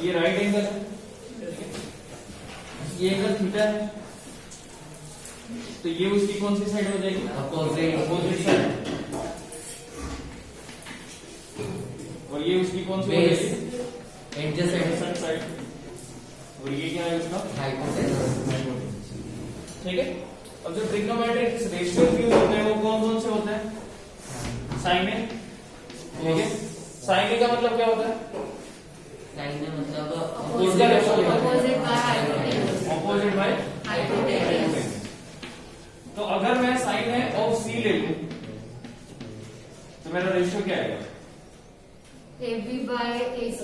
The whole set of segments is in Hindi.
ये राइट एंगल है, ये एंगल थीटा है, तो ये उसकी कौन सी साइड हो जाएगी? Opposite side. और ये उसकी कौन सी हो जाएगी? Adjacent side. और ये क्या है उसका? हाइपोटेन्यूज। ठीक है। अब जो ट्रिग्नोमेट्रिक रेशियोज यूज होते हैं वो कौन कौन से होते हैं? साइन ए, ठीक है। साइन ए का मतलब क्या होता है? साइन ए मतलब ऑपोजिट बाय हाइपोटेन्यूज। तो अगर मैं साइन ए ऑफ सी ले लूं तो मेरा रेशियो क्या आएगा? AB by AC।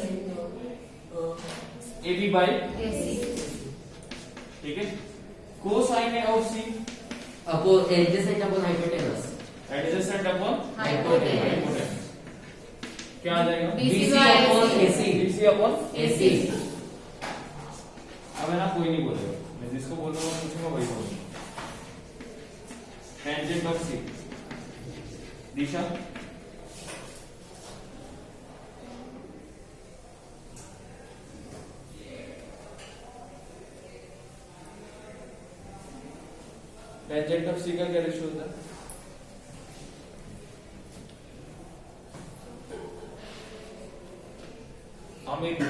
AB by AC। ठीक है। Cosine A of C adjacent upon hypotenuse. Adjacent upon hypotenuse. क्या आ जाएगा? BC upon AC। BC upon AC। अब है ना, कोई नहीं बोलेगा, मैं जिसको बोल रहा हूँ पूछूंगा वही बोलूंगा। Tangent of C, Disha tangent of C का क्या रेशियो होता है? Amit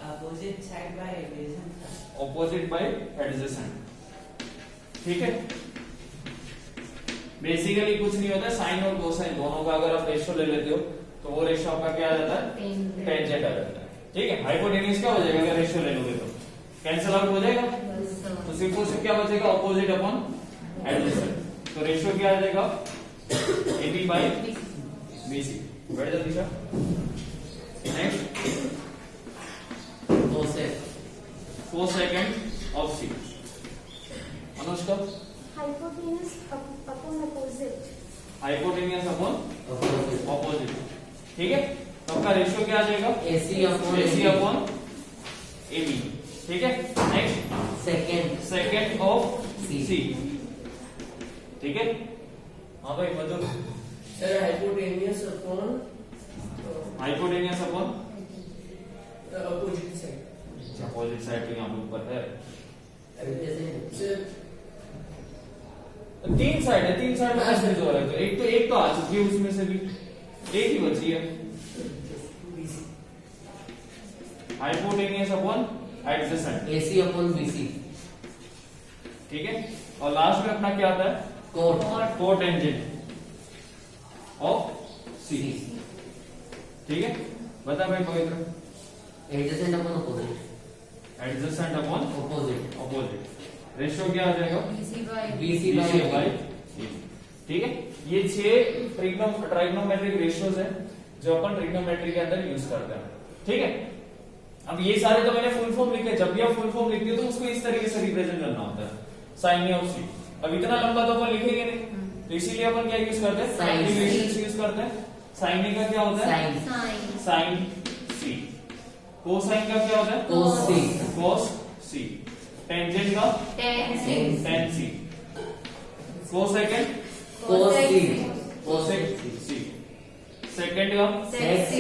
opposite side by adjacent. Opposite by adjacent. ठीक है। बेसिकली कुछ नहीं होता, साइन और कोसाइन दोनों का अगर आप रेशियो ले लेते हो तो वो रेशियो आपका क्या आ जाता है? टेंजेंट आ जाता है। ठीक है। हाइपोटेन्यूज क्या हो जाएगा अगर रेशियो ले लोगे तो? कैंसिल आउट हो जाएगा, तो सिर्फ और सिर्फ क्या बचेगा? Opposite upon adjacent. तो रेशियो क्या आ जाएगा? AB by BC। बैठ जा Disha. Next cosecant of C. Anushka Hypotenuse upon opposite। Hypotenuse upon opposite. ठीक है। तो आपका रेशियो क्या आ जाएगा? AC upon AB। ठीक है। Next second of C. ठीक है। हाँ भाई Madhur. Sir hypotenuse upon hypotenuse upon opposite side. Opposite side तो यहाँ पे ऊपर है। सर तीन साइड है, तीन साइड में कैसे हो रहा है? तो एक तो आ चुकी है, उसमें से भी एक ही बची है। Hypotenuse upon adjacent. AC upon BC। ठीक है। और लास्ट में अपना क्या आता है? Cotangent of C. ठीक है। बता भाई Pavitra. Adjacent upon opposite. Adjacent upon opposite. Opposite. Ratio क्या आ जाएगा? BC by. ठीक है। ये 6 ट्रिग्नोमेट्रिक रेशियोज है जो अपन ट्रिग्नोमेट्री के अंदर यूज करते हैं। ठीक है। अब ये सारे तो मैंने फुल फॉर्म लिखे, जब भी आप फुल फॉर्म लिखते हो तो उसको इस तरीके से रिप्रेजेंट करना होता है, साइन ए ऑफ सी। अब इतना लंबा तो अपन लिखेंगे नहीं, तो इसीलिए अपन क्या यूज करते हैं? Sin C। एब्रिविएशंस यूज करते हैं। साइन ए का क्या होता है? साइन सी। कोसाइन का क्या होता है? Cos C। Cos C. Tangent का tan tan C. Cosecant Cos C। Cosec C. Second का Sec C।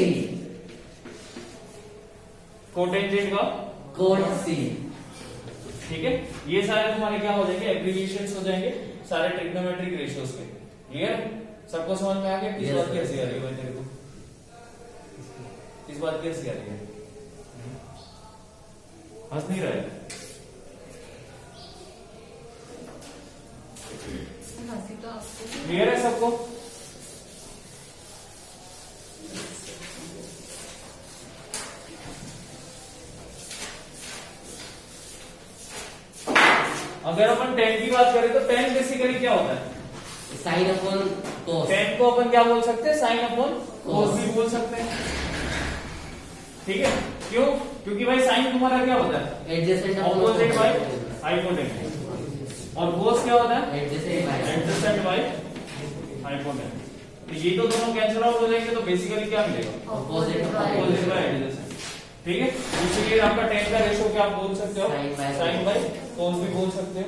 कोटेंजेंट का Cot C। ठीक है। ये सारे तुम्हारे क्या हो जाएंगे? एब्रिविएशंस हो जाएंगे सारे ट्रिग्नोमेट्रिक रेशियोज के। क्लियर? सबको समझ में आ गया? किस Yes, बात की sir। हंसी आ रही है भाई तेरे को? किस बात की हंसी आ रही है? हंस नहीं रहा है? क्लियर है सबको? अगर अपन टेन की बात करें तो टेन बेसिकली क्या होता है? साइन अपॉन कोस। टेन को अपन क्या बोल सकते हैं? साइन अपॉन कोस भी बोल सकते हैं। ठीक है। क्यों? क्योंकि भाई साइन तुम्हारा क्या होता है? Adjacent opposite by hypotenuse. और कोस क्या होता है? Adjacent by hypotenuse. तो ये तो दोनों कैंसिल आउट हो जाएंगे, तो बेसिकली क्या मिलेगा? Opposite opposite by adjacent. ठीक है। इसीलिए आपका टेन का रेशियो क्या आप बोल सकते हो? साइन बाय कोस भी बोल सकते हो।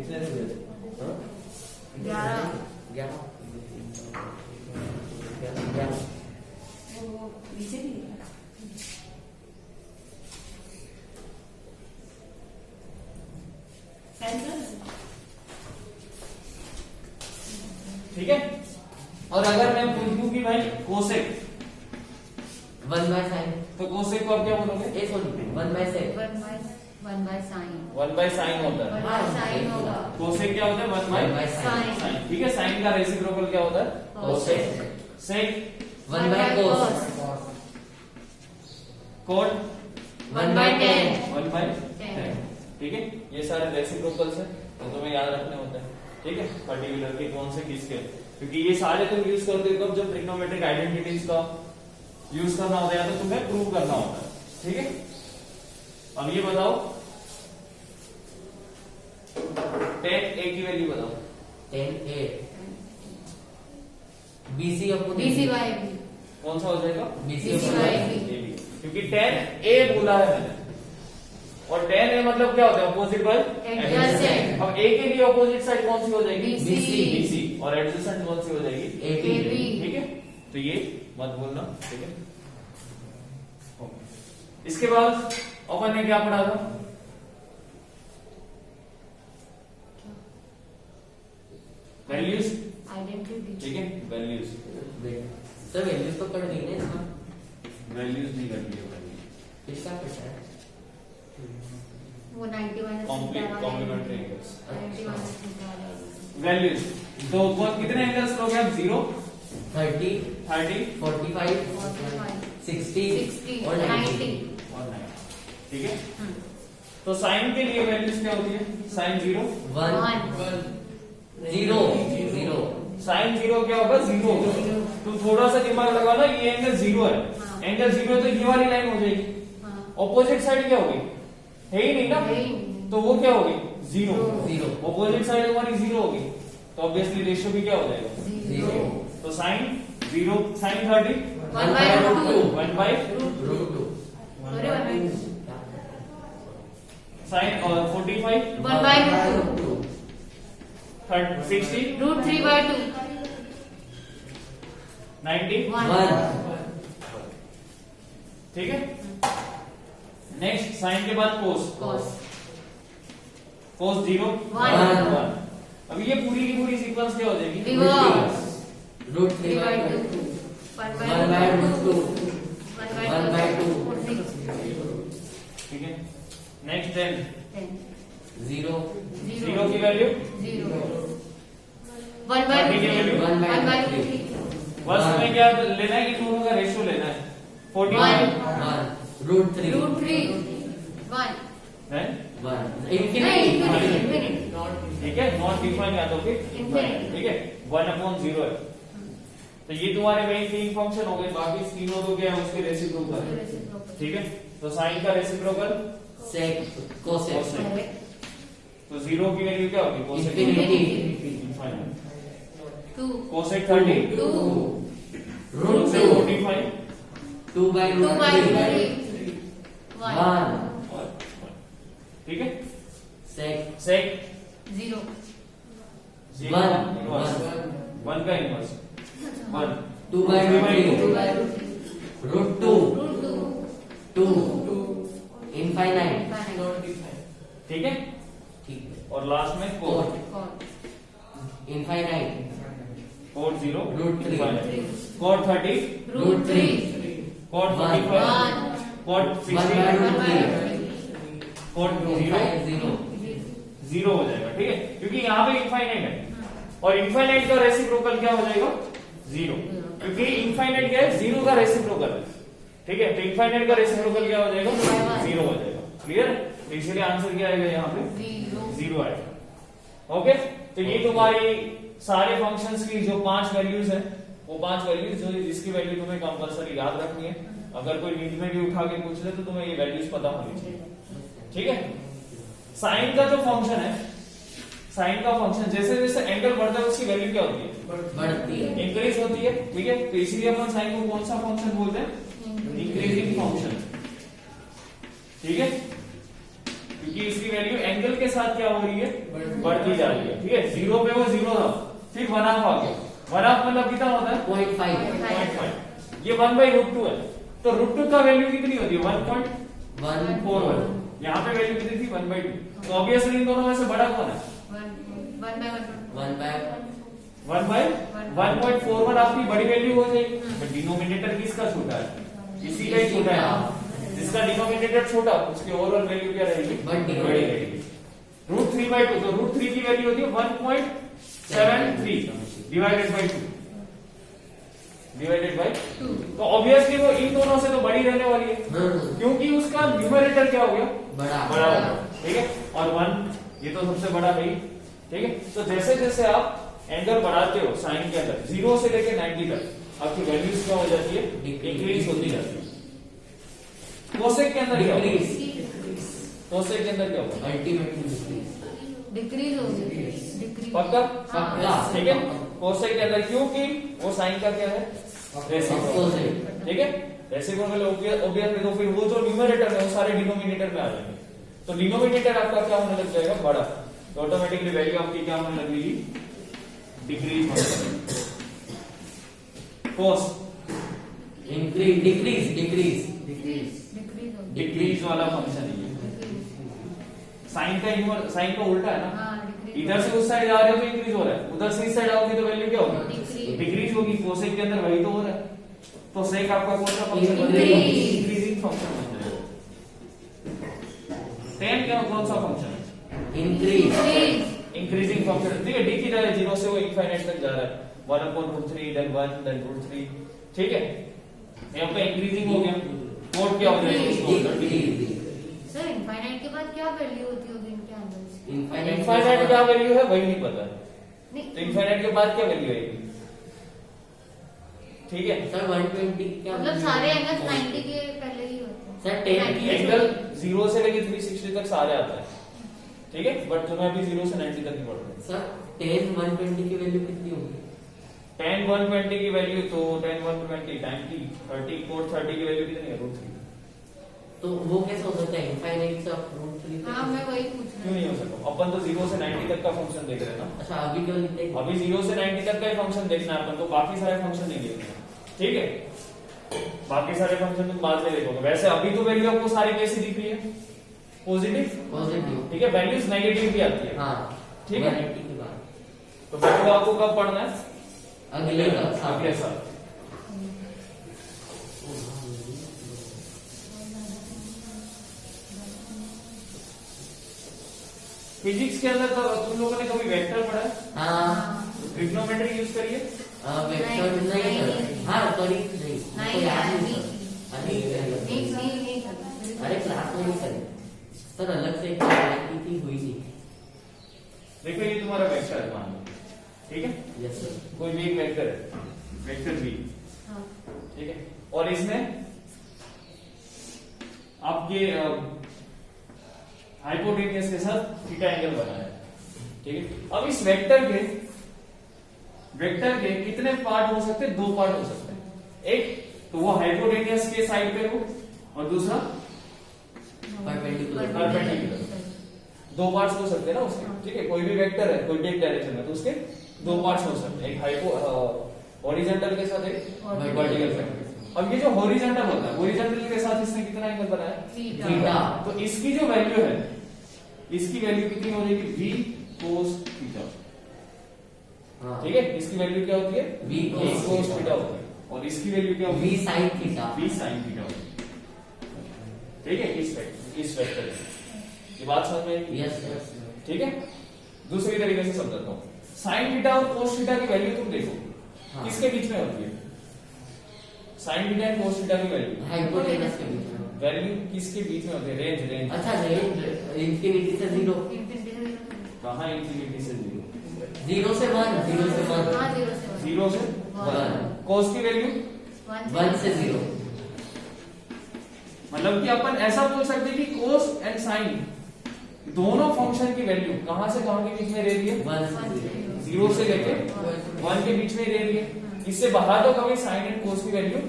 कितने से हुए? हाँ? 11 11 वो नीचे भी है। ठीक है। और अगर मैं पूछूं कि भाई कोसेक, 1/sin तो कोसेक को आप क्या बोलोगे? 1/sec 1 by sin 1 by sine होता है। 1 by sin होगा कोसेक क्या होता है? 1 बाय 1/sin sin ठीक है। साइन का रेसिप्रोकल क्या होता है? cosec सेक 1/cos कोट 1/tan 1 बाय 10। ठीक है। ये सारे रेसिप्रोकल्स हैं तो तुम्हें याद रखने होते हैं। ठीक है। पर्टिकुलर के कौन से किसके, क्योंकि ये सारे तुम यूज करते हो जब ट्रिग्नोमेट्रिक आइडेंटिटीज का यूज करना होता है तो तुम्हें प्रूव करना होता है। ठीक है। अब ये बताओ tan a की वैल्यू बताओ। 10a BC upon BC by AB कौन सा हो जाएगा? BC BC upon by AB AB क्योंकि tan a बोला है मैंने, और tan a मतलब क्या होता है? Opposite bye Adjacent। अब a के लिए अपोजिट साइड कौन सी हो जाएगी? BC। BC। और एडजेसेंट कौन सी हो जाएगी? AB AB। ठीक है। तो ये मत भूलना। ठीक है। इसके बाद अपन ने क्या पढ़ा था? वैल्यूज। आइडेंटिटी ठीक है। वैल्यूज सर वैल्यूज तो पढ़ गई ना इसमें, वैल्यूज नहीं कर लिया। किसका पूछा है? वो 90 minus complementary angles. 90 minus theta वाला। वैल्यूज तो कौन कितने एंगल्स लोगे आप? 0, 30 30 45 45 60 60 और 90 और 9। ठीक है। तो साइन के लिए वैल्यूज क्या होती है? साइन 0 1 0 0 साइन 0 क्या होगा? 0 होगा। तो थोड़ा सा दिमाग लगा ना, ये एंगल 0 है। हाँ। एंगल 0 है तो ये वाली लाइन हो जाएगी। ऑपोजिट साइड क्या होगी? है ही नहीं ना, तो वो क्या होगी? 0। 0 ऑपोजिट साइड हमारी 0 होगी तो ऑब्वियसली रेशियो भी क्या हो जाएगा? 0 तो sine 0 sine 30 1 by root 2 1 by root 2 अरे 1 by 2 साइन और 45 1 by root 2 60 root 3 by 2 90। 1 ठीक है। नेक्स्ट साइन के बाद कोस cos कोस 0 1 1। अब ये पूरी की पूरी सीक्वेंस क्या हो जाएगी? reverse root 3 3 by by 2 1 1 by root 2 1 by 2 ठीक है। नेक्स्ट 10 0 0 की वैल्यू 0 1 by 3 1 by 1 by 3 3 बस हमें क्या लेना है कि दोनों का रेशियो लेना है। 45 1 रूट 3 root 3 1 है 1 इंफिनिटी infinity ठीक है। नॉट डिफाइन या तो फिर Infinity। ठीक है। 1/0 है। तो ये तुम्हारे मेन 3 फंक्शन हो गए, बाकी तीनों तो क्या है? उसके रेसिप्रोकल है। ठीक है। तो साइन का रेसिप्रोकल सेक कोसेक कोसेक। तो 0 की वैल्यू क्या होगी? Cosec infinity infinite. 2 cosec 30 2 root cosec 2 45 2 by 2 root by 3 3 1 और 1। ठीक है। सेक सेक 0 1 इनवर्स 1 का inverse 1 2 by root 2 3 by root 3 root 2 root 2 2 infinite ठीक है। ठीक है और लास्ट में cot cos infinite cot 0 Root 3 cot 30 root 3 cot 1 45 cot 1 by 60 root 3 cot 0 0 0 हो जाएगा। ठीक है। क्योंकि यहाँ पे इनफाइनाइट है और इनफाइनाइट का रेसिप्रोकल क्या हो जाएगा? 0। क्योंकि इनफाइनाइट क्या है? 0 का रेसिप्रोकल है। ठीक है। तो इनफाइनाइट का रेसिप्रोकल क्या हो जाएगा? 0 हो जाएगा। क्लियर? तो इसलिए आंसर क्या आएगा यहाँ पे? 0 आएगा। ओके। तो ये तुम्हारी सारे फंक्शंस की जो 5 वैल्यूज है, वो 5 वैल्यूज जो जिसकी वैल्यू तुम्हें कंपलसरी याद रखनी है। अगर कोई नीट में भी उठा के पूछ ले तो तुम्हें ये वैल्यूज पता होनी चाहिए। ठीक है। साइन का जो फंक्शन है, साइन का फंक्शन जैसे जैसे एंगल बढ़ता है उसकी वैल्यू क्या होती है? बढ़ती है इंक्रीज होती है। ठीक है। तो इसीलिए अपन साइन को कौन सा फंक्शन बोलते हैं? Increasing function. ठीक है। क्योंकि इसकी वैल्यू एंगल के साथ क्या हो रही है, बढ़ती जा रही है। ठीक है, 0 पे वो 0 था, फिर 1/2 आ गया। 1/2 मतलब कितना होता है 0.5 0.5। ये 1/√2 है, तो √2 का वैल्यू कितनी होती है 1.41। यहाँ पे वैल्यू कितनी थी 1/2। तो ऑब्वियसली इन दोनों में से बड़ा कौन है 1/1.41 आपकी बड़ी वैल्यू हो जाएगी। बट डिनोमिनेटर किसका छोटा है, इसी का ही छोटा है। जिसका डिनोमिनेटर छोटा उसकी ओवरऑल वैल्यू क्या रहेगी, बड़ी रहेगी। √3/2, तो √3 की वैल्यू होती है 1.73 डिवाइडेड बाई 2। तो ऑब्वियसली वो इन दोनों से तो बड़ी रहने वाली है, क्योंकि उसका न्यूमरेटर क्या हो गया, बड़ा हो गया। ठीक है, और 1 ये तो सबसे बड़ा है। ठीक है, तो जैसे जैसे आप एंगल बढ़ाते हो साइन के अंदर 0 से लेकर 90 तक आपकी वैल्यूज क्या हो जाती है, इंक्रीज होती जाती है। कोसेक के अंदर क्या होगा, कोसेक के अंदर क्या होगा, अल्टीमेटली डिक्रीज होगी, पक्का पक्का। ठीक है, कोसेक के अंदर, क्योंकि वो साइन का क्या है, रेसिप्रोकल। ठीक है, रेसिप्रोकल ऑब्वियसली, तो फिर वो जो न्यूमरेटर है वो सारे डिनोमिनेटर में आ जाएंगे। तो डिनोमिनेटर आपका क्या होने लग जाएगा, बड़ा। तो ऑटोमेटिकली वैल्यू आपकी क्या होने लगेगी, डिक्रीज होने लगेगी। कोस इंक्रीज, डिक्रीज डिक्रीज वाला फंक्शन है। साइन का उल्टा है ना, इधर से उस साइड आ रहे हो तो इंक्रीज हो रहा है, उधर से इस साइड आओगे तो वैल्यू क्या होगी, डिक्रीज होगी। कोसेक के अंदर वही तो हो रहा है। तो सेक आपका कौन सा फंक्शन बन जाएगा, इंक्रीजिंग फंक्शन बन जाएगा। टेन क्या कौन सा फंक्शन है, इंक्रीजिंग फंक्शन। ठीक है, डी की जगह 0 से वो इनफाइनाइट तक जा रहा है, 1/√3 देन 1 देन √3। ठीक है, यहाँ पे इंक्रीजिंग हो गया। कोड क्या हो जाएगा, सर इनफाइनाइट के बाद क्या वैल्यू होती होगी इनके अंदर, इनफाइनाइट क्या वैल्यू है वही नहीं पता है, नहीं तो इनफाइनाइट के बाद क्या वैल्यू आएगी। ठीक है सर 120 क्या मतलब सारे एंगल 90 के पहले ही होते हैं सर 10 की एंगल 0 से लेके 360 तक सारे आता है। ठीक है, बट तुम्हें अभी 0 से 90 तक ही पढ़ना है। सर 10 120 की वैल्यू कितनी होगी, 10 120 की वैल्यू तो 10 120 टाइम की 30 कोड 30 की वैल्यू कितनी है, √3। तो वो कैसे हो सकता है इनफाइनाइट से √3 हाँ मैं वही पूछ क्यों नहीं हो सकता, अपन तो 0 से 90 तक का फंक्शन देख रहे हैं ना। अच्छा अभी क्यों लिखते हैं, अभी 0 से 90 तक का ही फंक्शन देखना है अपन को, बाकी सारे फंक्शन नहीं देखना है। ठीक है, बाकी सारे फंक्शन तुम बाद में देखोगे। वैसे अभी तो वैल्यू आपको सारी कैसी दिख रही है, पॉजिटिव। ठीक है, वैल्यूज नेगेटिव भी आती है। हाँ ठीक है, गारंटी की बात। तो वैल्यू आपको कब पढ़ना है, अगले साल। फिजिक्स के अंदर तो तुम लोगों ने कभी वेक्टर पढ़ा है, हाँ ट्रिग्नोमेट्री यूज करिए। वेक्टर नहीं सर, हाँ सॉरी नहीं नहीं याद नहीं नहीं अरे क्लास में नहीं करें सर, अलग से एक की थी हुई नहीं। देखो ये तुम्हारा वेक्टर है मान लो, ठीक है, यस सर, कोई भी एक वेक्टर है, वेक्टर बी। ठीक है, और इसमें आपके हाइपोटेनियस के साथ थीटा एंगल बना है। ठीक है, अब इस वेक्टर के कितने पार्ट हो सकते हैं, 2 पार्ट हो सकते हैं। एक तो वो हाइपोटेनियस के साइड पे हो और दूसरा परपेंडिकुलर। 2 पार्ट्स हो सकते हैं ना उसके। ठीक है, कोई भी वेक्टर है कोई भी एक डायरेक्शन में, तो उसके 2 पार्ट्स हो सकते हैं, एक हाइपो हॉरिजॉन्टल के साथ एक वर्टिकल के साथ। अब ये जो हॉरिजॉन्टल होता है, हॉरिजॉन्टल के साथ इसने कितना एंगल बनाया, थीटा। तो इसकी जो वैल्यू है, इसकी वैल्यू कितनी हो जाएगी, v cos थीटा। ठीक है, इसकी वैल्यू क्या होती है, v cos थीटा होती है, और इसकी वैल्यू क्या होती v है, sin theta. v sin theta होती है। ठीक है, इस वेक्टर की ये बात समझ में आएगी। यस यस, ठीक है, दूसरी तरीके से समझाता हूँ। sin थीटा और cos थीटा की वैल्यू तुम देखो, हाँ। किसके बीच में होती है, sin थीटा और cos थीटा की वैल्यू, हाइपोटेनस के बीच में। वैल्यू किसके बीच में होती है, रेंज। अच्छा रेंज इंफिनिटी से 0, कहाँ इंफिनिटी से 0, 0 से 1, 0 से 1, हाँ 0 से 1। cos की वैल्यू 1 से 0। मतलब कि अपन ऐसा बोल सकते हैं कि cos एंड sin दोनों फंक्शन की वैल्यू कहां से कहां के बीच में रह रही है, 1 से 0 से लेके 1 के बीच में रह रही है। इससे बाहर तो कभी sin एंड cos की वैल्यू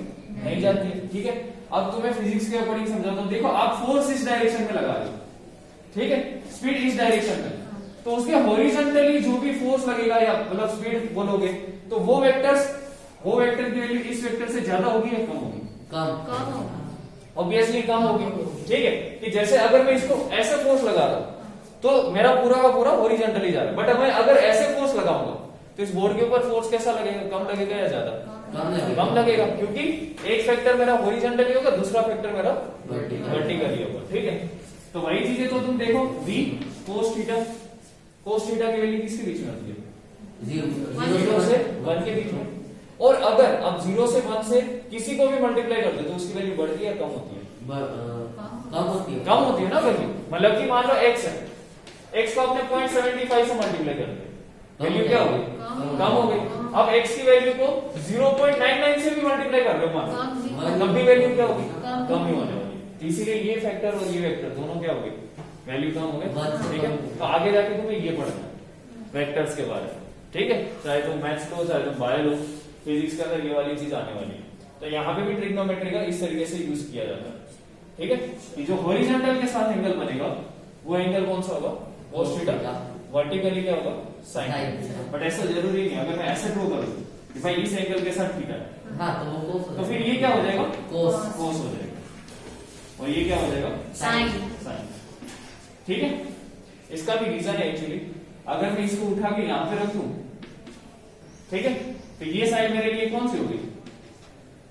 नहीं जाती है। ठीक है, अब तुम्हें फिजिक्स के अकॉर्डिंग समझाता हूं। देखो आप फोर्स इस डायरेक्शन में लगा रहे हो, ठीक है, स्पीड इस डायरेक्शन में, तो उसके हॉरिजॉन्टली जो भी फोर्स लगेगा या मतलब स्पीड बोलोगे तो वो वेक्टर की वैल्यू इस वेक्टर से ज्यादा होगी या कम होगी? कम। ऑब्वियसली कम होगी। ठीक है, कि जैसे अगर मैं इसको ऐसे फोर्स लगा रहा हूं तो मेरा पूरा का पूरा हॉरिजॉन्टली जा रहा है, बट मैं अगर ऐसे फोर्स लगाऊंगा तो इस बोर्ड के ऊपर फोर्स कैसा लगेगा? कम लगेगा या ज्यादा? कम लगेगा, क्योंकि एक फैक्टर मेरा हॉरिजॉन्टली होगा, दूसरा फैक्टर मेरा वर्टिकली होगा। ठीक है, तो वही चीजें तो तुम देखो v cos थीटा की वैल्यू किसके बीच में होती है? 0 से 1 के बीच में। और अगर अब 0 से 1 से किसी को भी मल्टीप्लाई कर दो तो उसकी वैल्यू बढ़ती है या कम होती है? कम होती है ना वैल्यू। मतलब कि मान लो x है, x को आपने 0.75 से मल्टीप्लाई कर दिया, वैल्यू क्या हो गई? कम हो गई। अब x की वैल्यू को 0.99 से भी मल्टीप्लाई कर लो मान लो, तब भी वैल्यू क्या होगी? कम ही होने वाली। इसीलिए ये फैक्टर और ये वेक्टर दोनों क्या हो गए? वैल्यू कम हो गए। ठीक है, तो आगे जाके तुम्हें ये पढ़ना है वेक्टर्स के बारे में। ठीक है, चाहे तुम मैथ्स लो चाहे तुम बायो लो, फिजिक्स के अंदर ये वाली चीज आने वाली है। तो यहाँ पे भी ट्रिग्नोमेट्री का इस तरीके से यूज किया जाता है। ठीक है, कि जो हॉरिजॉन्टल के साथ एंगल बनेगा वो एंगल कौन सा होगा? cos theta. वर्टिकली क्या होगा? साइन। बट ऐसा जरूरी नहीं, अगर मैं ऐसे ड्रॉ करूं कि भाई इस एंगल के साथ थीटा है तो फिर ये क्या हो जाएगा? cos हो जाएगा, और ये क्या हो जाएगा? साइन। ठीक है, इसका भी रीजन है एक्चुअली। अगर मैं इसको उठा के यहां पे रख दूं, ठीक है, तो ये साइड मेरे लिए कौन सी होगी?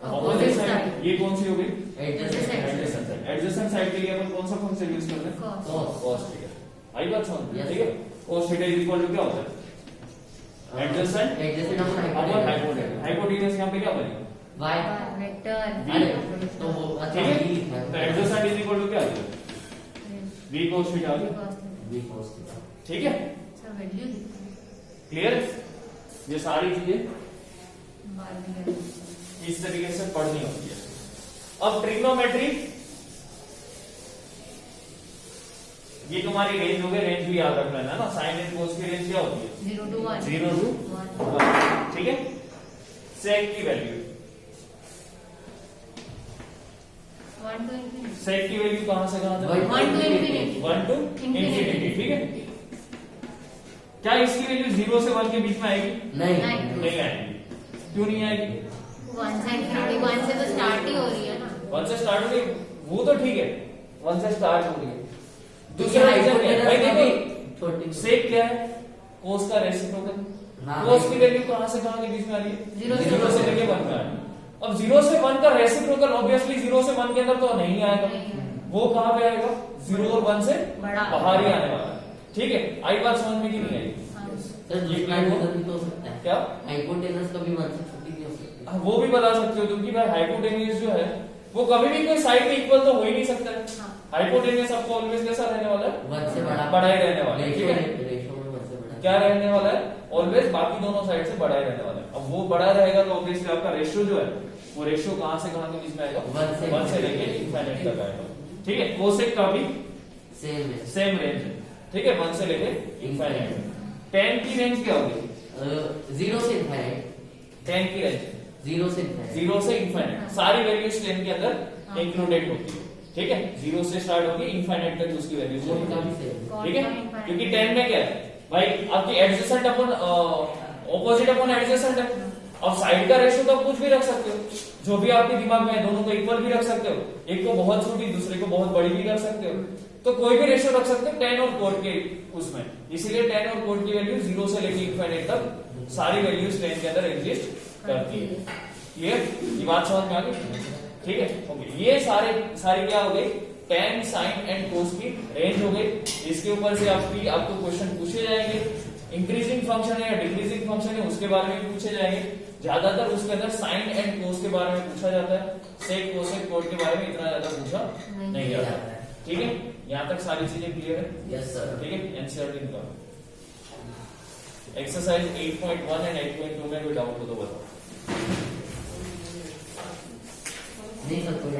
Opposite side. ये कौन सी होगी? Adjacent side. एडजेसेंट साइड के लिए अपन कौन सा फंक्शन यूज करते हैं? cos theta. आई बात समझ? ठीक है, cos theta is equal to क्या होता है? Adjacent upon hypotenuse. हाइपोटेन्यूज यहां पे क्या बनेगा? y vector. तो वो अच्छा ठीक है, ये तो एडजेसेंट इज इक्वल टू क्या आ गया? v cos थीटा आ गया। v cos theta. ठीक है, क्लियर? ये सारी चीजें इस तरीके से पढ़नी होती है। अब ट्रिग्नोमेट्री, ये तुम्हारी रेंज हो गई, रेंज भी याद रखना है ना। साइन एंड कोस की रेंज क्या होती है? 0 to 1। 0 to 1। ठीक है, सेक की वैल्यू, 1 to infinity। सेक की वैल्यू कहां से कहां तक? 1 to infinity। 1 to infinity। ठीक है, क्या इसकी वैल्यू 0 से 1 के बीच में आएगी? नहीं नहीं आएगी। क्यों नहीं आएगी? 1 से infinity, 1 से तो स्टार्ट ही हो रही है ना। 1 से स्टार्ट हो रही, वो तो ठीक है, 1 से स्टार्ट हो रही है। दूसरा रीजन क्या है? भाई देखो, सेक क्या है? कोस का रेसिप्रोकल। कोस की वैल्यू कहां से कहां के बीच में आ रही है? 0 से लेके 1 में आ रही है। अब 0 से 1 का रेसिप्रोकल ऑब्वियसली 0 से 1 के अंदर तो नहीं आएगा, वो कहां पे आएगा? 0 और 1 से बाहर ही आने वाला है। ठीक है, आई बात समझ में कि नहीं आई? सर दूसरा रीजन भी तो हो सकता है। क्या? हाइपोटेनस कभी 1 से छोटी भी हो सकती है। वो भी बता सकते हो तुम कि भाई हाइपोटेन्यूज जो है वो कभी भी कोई साइड में इक्वल तो हो ही नहीं सकता है। हाइपोटेन्यूज आपको ऑलवेज कैसा रहने वाला है? 1 से बड़ा ही रहने वाला है। ठीक है, रेशो में 1 से बड़ा क्या रहने वाला है? ऑलवेज बाकी दोनों साइड से बड़ा ही रहने वाला है। अब वो बड़ा रहेगा तो ऑब्वियसली आपका रेशियो जो है वो रेशियो कहां से कहां के बीच में आएगा? 1 से लेके इनफाइनाइट तक आएगा। ठीक है, कोसेक का भी सेम रेंज है। ठीक है, 1 से लेके इनफाइनाइट। tan की रेंज क्या होगी? 0 से इनफाइनाइट। tan की रेंज 0 से इनफाइनाइट। 0 से इनफाइनाइट, सारी वैल्यूज tan के अंदर इंक्लूडेड होती है। ठीक है, 0 से स्टार्ट होगी इनफाइनाइट तक उसकी वैल्यूज होगी। ठीक है, क्योंकि tan में क्या है भाई? आपकी एडजेसेंट अपन ऑपोजिट अपन एडजेसेंट है। अब साइड का रेशियो तो आप कुछ भी रख सकते हो, जो भी आपके दिमाग में है, दोनों को इक्वल भी रख सकते हो, एक को बहुत छोटी दूसरे को बहुत बड़ी भी कर सकते हो, तो कोई भी रेशियो रख सकते हो tan और cot के उसमें। इसीलिए tan और cot की वैल्यू 0 से लेके इनफाइनाइट तक सारी वैल्यूज tan के अंदर एग्जिस्ट करती है। क्लियर? ये बात समझ में आ गई? ठीक है, ओके। ये सारी क्या हो गई? tan, sin एंड cos की रेंज हो गई। इसके ऊपर से आपको क्वेश्चन पूछे जाएंगे। इंक्रीजिंग फंक्शन है या डिक्रीजिंग फंक्शन है उसके बारे में पूछे जाएंगे। ज्यादातर उसके अंदर साइन एंड कोस के बारे में पूछा जाता है, सेक कोसेक कोट के बारे में इतना ज्यादा पूछा नहीं जाता है। ठीक है, यहाँ तक सारी चीजें क्लियर है? Yes sir. ठीक है, एनसीईआरटी निकालो। एक्सरसाइज 8.1 एंड 8.2 में कोई डाउट हो तो बताओ। नहीं सर, कोई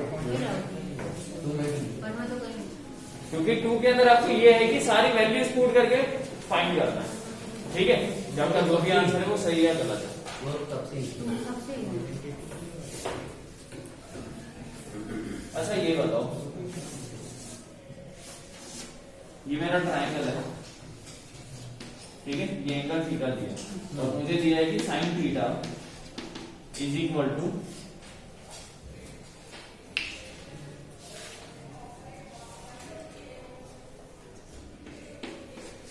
क्योंकि 2 के अंदर आपको ये है कि सारी वैल्यूज पुट करके फाइंड करना है। ठीक है, जब तक जो भी आंसर है वो सही है गलत है वो तब से अच्छा ये बताओ, ये मेरा ट्रायंगल है, ठीक है, ये एंगल थीटा दिया और मुझे दिया है कि sine theta is equal to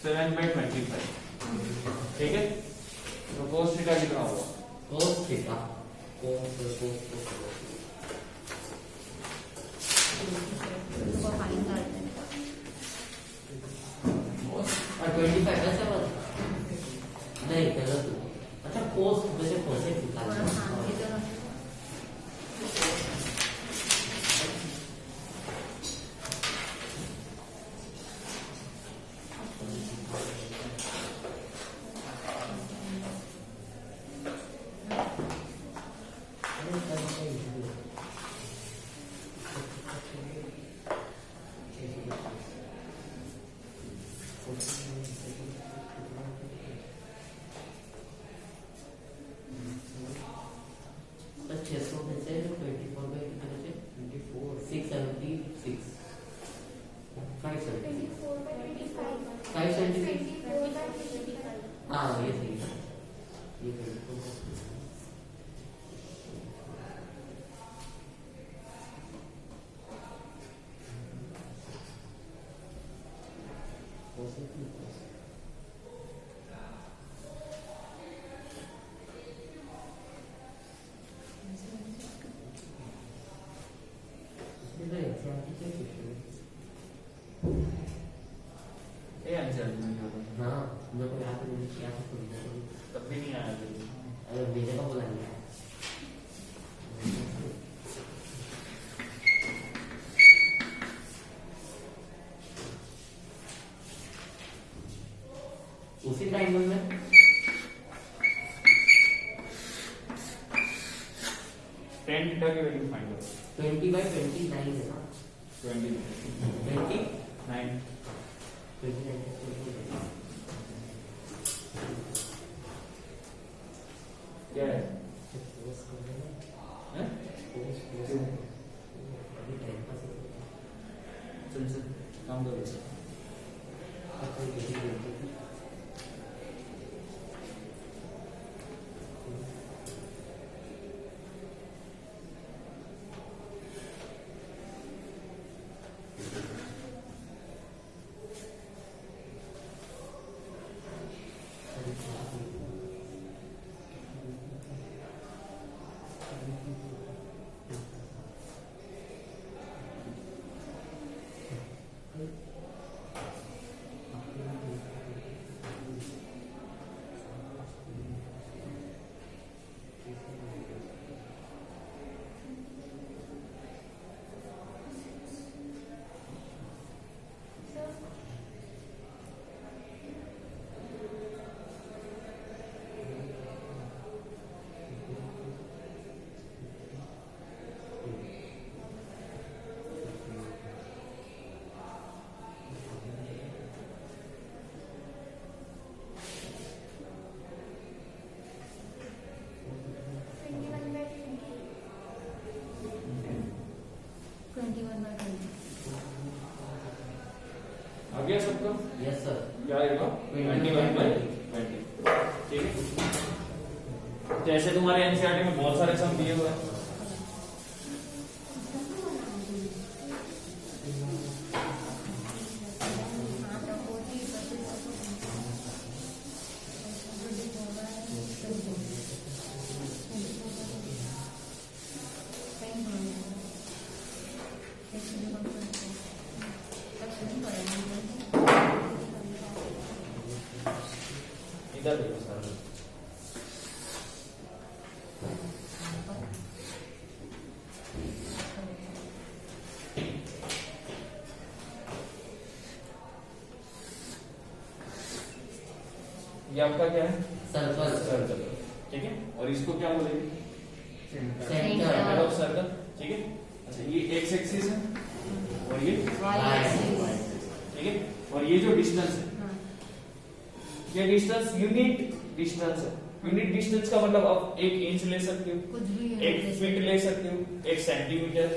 7/25, ठीक है। तो cos थीटा कितना होगा? cos थीटा इसको फाइन करते हैं। और 25 कैसे बना? नहीं गलत हो। अच्छा cos वैसे cosec निकालना थोड़ा हाँ है। इधर हाँ ये सही है ये ये आंसर में हाँ मेरे को याद नहीं किया था तब भी नहीं आया था। अरे मेरे को बोला नहीं उसी ट्रायंगल में tan थीटा की वैल्यू फाइंड करो। 20/29 है ना 20 20 9 क्या है? हैं? चल चल काम करो। आ गया सबका? यस सर क्या आएगा? 21/20, ठीक है। जैसे तुम्हारे एनसीईआरटी में बहुत सारे सम दिए हुए हैं। इधर देखो सर, ये आपका क्या है? सर्कल सर्कल, ठीक है। और इसको क्या बोलेंगे? सेंटर ऑफ सर्कल, ठीक है। अच्छा ये एक्स एक्सिस है और ये Y ठीक है। और ये जो डिस्टेंस है, ये डिस्टेंस यूनिट डिस्टेंस है। यूनिट डिस्टेंस का मतलब आप 1 इंच ले सकते हो, कुछ भी 1 फीट ले सकते हो, 1 सेंटीमीटर,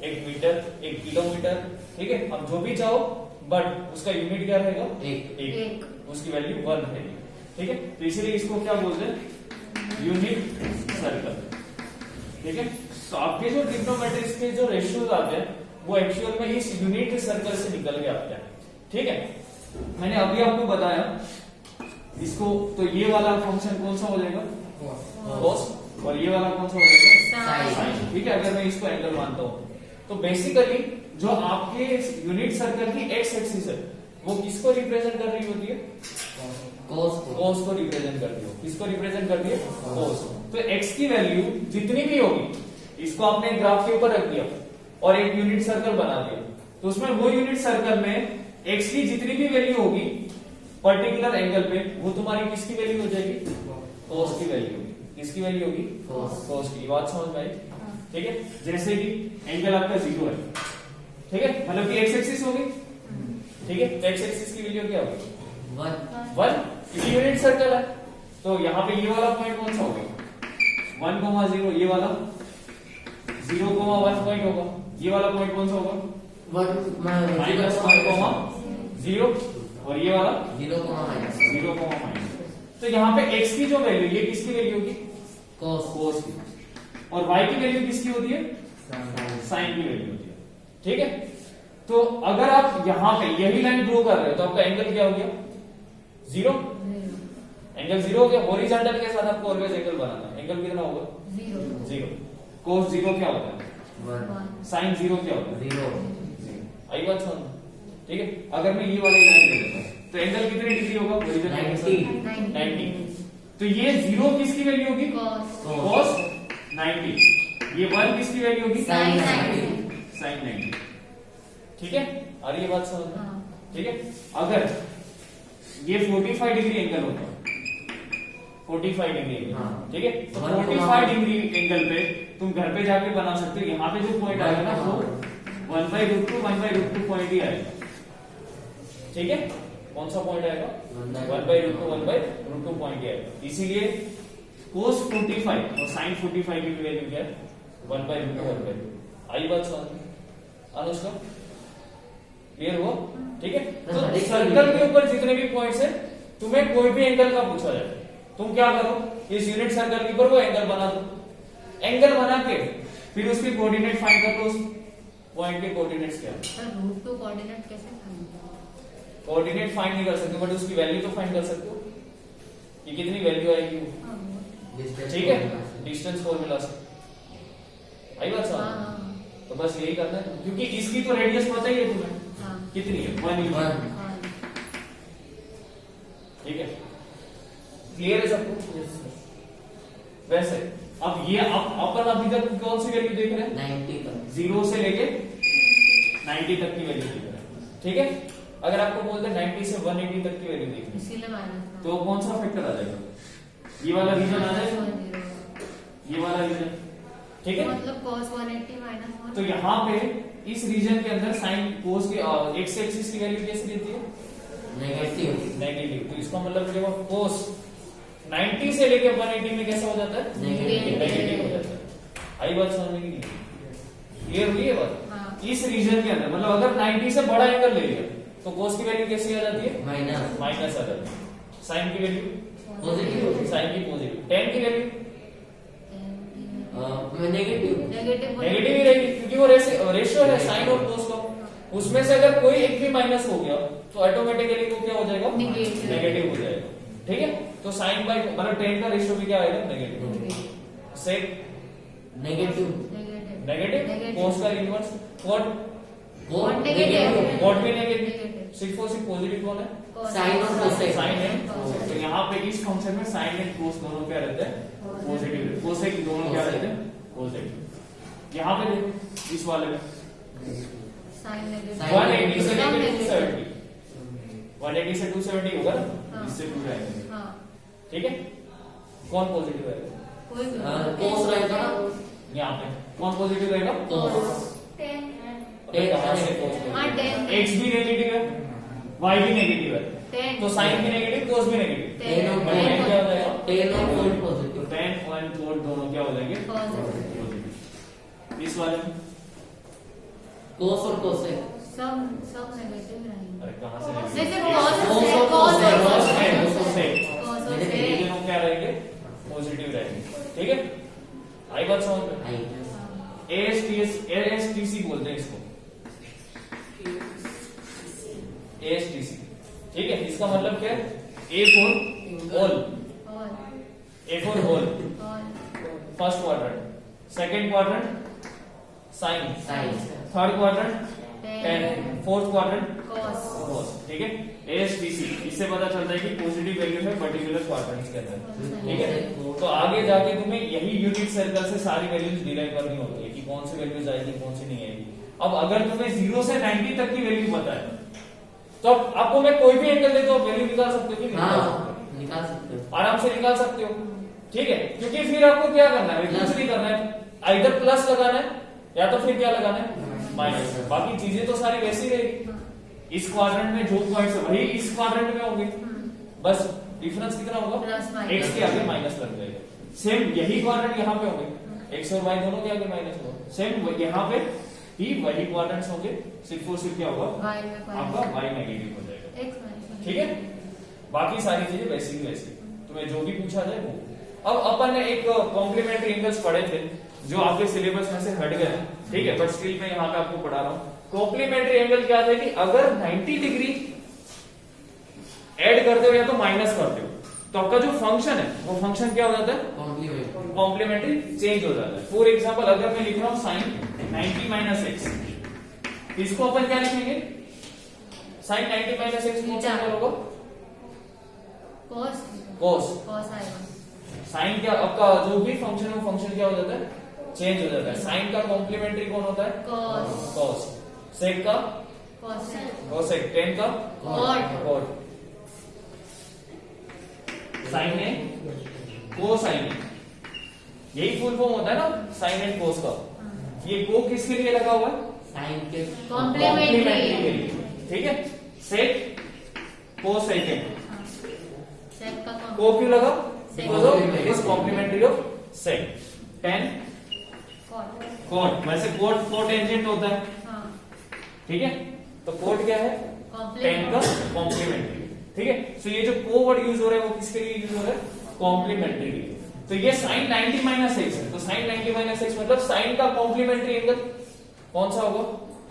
1 मीटर, 1 किलोमीटर, ठीक है। अब जो भी चाहो बट उसका यूनिट क्या रहेगा? एक। एक। उसकी वैल्यू 1 है, ठीक है। तो इसीलिए इसको क्या बोलते हैं? यूनिट सर्कल, ठीक है। तो आपके जो ट्रिग्नोमेट्री के जो रेशियोज आते हैं वो एक्चुअल में इस यूनिट सर्कल से निकल के आते हैं, ठीक है। मैंने अभी आपको बताया इसको, तो ये वाला फंक्शन कौन सा हो जाएगा? कॉस, और ये वाला कौन सा हो जाएगा? साइन, ठीक है। अगर मैं इसको एंगल मानता हूं तो बेसिकली जो आपके यूनिट सर्कल की एक्स एक्सिस है वो किसको रिप्रेजेंट कर रही होती है? कॉस को रिप्रेजेंट करती है। किसको रिप्रेजेंट करती है? कॉस। तो एक्स की वैल्यू जितनी भी होगी इसको आपने ग्राफ के ऊपर रख दिया और एक यूनिट सर्कल बना दिया, तो उसमें वो यूनिट सर्कल में एक्स की जितनी भी वैल्यू होगी पर्टिकुलर एंगल पे वो तुम्हारी किसकी वैल्यू हो जाएगी? कॉस की वैल्यू होगी। किसकी वैल्यू होगी? कॉस की। बात समझ में आई? ठीक है। जैसे कि एंगल आपका 0 है, ठीक है, मतलब कि एक्स एक्सिस होगी, ठीक है। एक्स एक्सिस की वैल्यू क्या होगी? 1, क्योंकि यूनिट सर्कल है। तो यहाँ पे ये वाला पॉइंट कौन सा होगा? 1,0। ये वाला 0,1 पॉइंट होगा। ये वाला पॉइंट कौन सा होगा? -1,0 और ये वाला 0,-। तो यहाँ पे x की जो वैल्यू, ये किसकी वैल्यू होगी? कॉस की। और y की वैल्यू किसकी होती है? साइन की वैल्यू होती है, ठीक है। तो अगर आप यहाँ पे यही लाइन ड्रॉ कर रहे हो तो आपका एंगल क्या हो गया? 0। एंगल 0 हो गया। हॉरिजॉन्टल के साथ आपको ऑलवेज एंगल बनाना है। एंगल कितना होगा? 0। cos 0 क्या होता है? साइन 0 क्या होता है? 0। आई बात समझ, ठीक है। अगर मैं ये वाली लाइन ले लेता हूं तो एंगल कितने डिग्री होगा? हॉरिजॉन्टल 90। तो ये 0 किसकी वैल्यू होगी? cos 90। ये 1 किसकी वैल्यू होगी? sin 90, ठीक है। और ये बात समझ में, ठीक है। अगर ये 45 डिग्री एंगल होता है, 45 डिग्री एंगल, ठीक है। तो 45 डिग्री एंगल पे तुम घर पे जाके बना सकते हो। यहाँ पे जो पॉइंट आएगा ना वो 1/√2 पॉइंट ही आएगा, ठीक है। कौन सा पॉइंट आएगा? 1/√2 पॉइंट ही आएगा। इसीलिए cos 45 और sin 45 की वैल्यू क्या है? 1/√2। आई बात समझ में? अनुष्का क्लियर हुआ? ठीक है। तो सर्कल के ऊपर जितने भी पॉइंट्स है तुम्हें कोई भी एंगल का पूछा जाए तुम क्या करो? इस यूनिट सर्कल के ऊपर वो एंगल बना दो। एंगल बना के फिर उसके कोऑर्डिनेट फाइंड कर लो। उस पॉइंट के कोऑर्डिनेट्स क्या है? √2 कोऑर्डिनेट कैसे फाइंड? कोऑर्डिनेट फाइंड नहीं कर सकते बट उसकी वैल्यू तो फाइंड कर सकते हो कि कितनी वैल्यू आएगी, ठीक है, डिस्टेंस फॉर्मूला से। आई बात समझ? तो बस यही करना है, क्योंकि इसकी तो रेडियस पता ही है तुम्हें कितनी है, 1 ठीक है। क्लियर है सबको? वैसे अब ये अपन अभी तक कौन सी वैल्यू देख रहे हैं? 90 तक, 0 से लेके 90 तक की वैल्यू देख रहे हैं, ठीक है। अगर आपको बोलते हैं 90 से 180 तक की वैल्यू देखनी, इसीलिए माइनस, तो कौन सा फैक्टर आ जाएगा? ये वाला रीजन आ जाएगा, ये वाला रीजन, ठीक है। मतलब cos 180 -1। तो यहाँ पे इस रीजन के अंदर साइन कोस के एक्स एक्सिस की वैल्यू कैसी रहती है? नेगेटिव। तो इसका मतलब जब कोस 90 से लेके 180 में कैसा हो जाता है? नेगेटिव हो जाता है। आई बात समझ में नहीं? क्लियर हुई है बात? हाँ। इस रीजन के अंदर मतलब अगर 90 से बड़ा एंगल ले लिया तो कोस की वैल्यू कैसी आ जाती है? माइनस आ जाती है। साइन की वैल्यू पॉजिटिव, साइन की पॉजिटिव। टेन की वैल्यू नेगेटिव ही रहेगी, क्योंकि वो रेशियो है साइन और कोस का। उसमें से अगर कोई एक भी माइनस हो गया तो ऑटोमेटिकली वो क्या हो जाएगा? नेगेटिव हो जाएगा, ठीक है। तो साइन बाय मतलब टेन का रेशियो भी क्या आएगा? नेगेटिव। सेक नेगेटिव, कोस का इनवर्स व्हाट भी नेगेटिव। सिर्फ और सिर्फ पॉजिटिव कौन है? साइन और कोसेक। साइन है। तो यहाँ पे इस फंक्शन में साइन एंड कोस दोनों क्या रहते हैं? पॉजिटिव। कोसेक दोनों क्या रहते हैं? पॉजिटिव। यहाँ पे देखो इस वाले में साइन नेगेटिव 180 से लेकर 270, 180 से 270 होगा ना, हाँ। इससे दूर जाएंगे, हाँ, ठीक है। कौन पॉजिटिव रहेगा? कोई भी कोस रहेगा यहाँ पे कौन पॉजिटिव रहेगा? कोस। 10 कहाँ से कोस? हाँ, 10 एक्स भी नेगेटिव है, वाई भी नेगेटिव है, 10 तो साइन भी नेगेटिव, कोस भी नेगेटिव। 10 और मतलब क्या हो जाएगा? 10 और 4 पॉजिटिव। 10 और 4 दोनों क्या हो जाएंगे? पॉजिटिव। पॉजिटिव। इस वाले में कोस और कोसेक सब नेगेटिव रहेंगे। अरे कहाँ से जैसे negative? cos cos से और cos cos और है, cos से cos और मैंने ये से दोनों क्या रहेंगे? पॉजिटिव रहेंगे। ठीक है, आई बात समझ में? आई ASTC बोलते हैं इसको, ASTC। ठीक है, इसका मतलब क्या है? A for all, और A for all, फर्स्ट और quadrant, second quadrant sine, sine, third quadrant tan, tan fourth quadrant cos cos। ठीक है, ASTC, इससे पता चलता है कि पॉजिटिव वैल्यू है पर्टिकुलर क्वाड्रेंट्स के अंदर। ठीक है, तो आगे जाके तुम्हें यही यूनिट सर्कल से सारी वैल्यूज डिराइव करनी होती है कि कौन सी वैल्यूज आएगी कौन सी नहीं आएगी। अब अगर तुम्हें 0 से 90 तक की वैल्यू पता है तो अब आपको मैं कोई भी एंगल दे तो वैल्यू निकाल सकते हो कि नहीं निकाल सकते हो? निकाल सकते हो। आराम से निकाल सकते हो। ठीक है, क्योंकि फिर आपको क्या करना है? कुछ नहीं करना है, आइदर प्लस लगाना है या तो फिर क्या लगाना है? माइनस। बाकी चीजें तो सारी वैसी रहेगी। इस क्वाड्रेंट में जो पॉइंट्स है वही इस क्वाड्रेंट में होंगे, बस डिफरेंस कितना होगा? प्लस एक्स के आगे माइनस लग जाएगा। सेम यही क्वाड्रेंट यहाँ पे होंगे, एक्स और वाई दोनों के आगे माइनस होगा। सेम यहाँ पे ही वही क्वाड्रेंट्स होंगे, सिर्फ और सिर्फ क्या होगा? y में आपका वाई नेगेटिव हो जाएगा। x माइनस ठीक है, बाकी सारी चीजें वैसी की वैसी, तुम्हें जो भी पूछा जाए वो। अब अपन ने एक कॉम्प्लीमेंट्री एंगल्स पढ़े थे जो आपके सिलेबस में से हट गए। ठीक है, बट स्टिल मैं यहाँ पे आपको पढ़ा रहा हूँ। कॉम्प्लीमेंट्री एंगल क्या है कि अगर 90 डिग्री ऐड करते हो या तो माइनस करते हो तो आपका जो फंक्शन है वो फंक्शन क्या हो जाता है? कॉम्प्लीमेंट, कॉम्प्लीमेंट्री चेंज हो जाता है। फॉर एग्जाम्पल अगर मैं लिख रहा हूँ साइन 90 माइनस एक्स, इसको अपन क्या लिखेंगे? साइन 90 माइनस एक्स कौन सा एंगल होगा? cos cos। cos आएगा। साइन क्या आपका जो भी फंक्शन है वो फंक्शन क्या हो जाता है? चेंज हो जाता है। साइन का कॉम्प्लीमेंट्री कौन होता है? cos cos। सेक का cosec cosec, टेन का cot cot। साइन है कोसाइन, यही फुल फॉर्म होता है ना साइन एंड कोस का। ये को किसके लिए लगा हुआ है? साइन के कॉम्प्लीमेंट्री के लिए। ठीक है, सेक कोसेकेंड, sec का को क्यों लगा? Sec। Because of it is complementary of sec. Tan cot cot, वैसे कोट कोटेंजेंट होता है। हाँ ठीक है, तो कोट क्या है? टेन का कॉम्प्लीमेंट कॉम्प्लीमेंट्री। ठीक है, सो ये जो को वर्ड यूज हो रहा है वो किसके लिए यूज हो रहा है? कॉम्प्लीमेंट्री के लिए। तो ये साइन 90 माइनस एक्स है, तो साइन 90 माइनस एक्स मतलब साइन का कॉम्प्लीमेंट्री एंगल कौन सा होगा?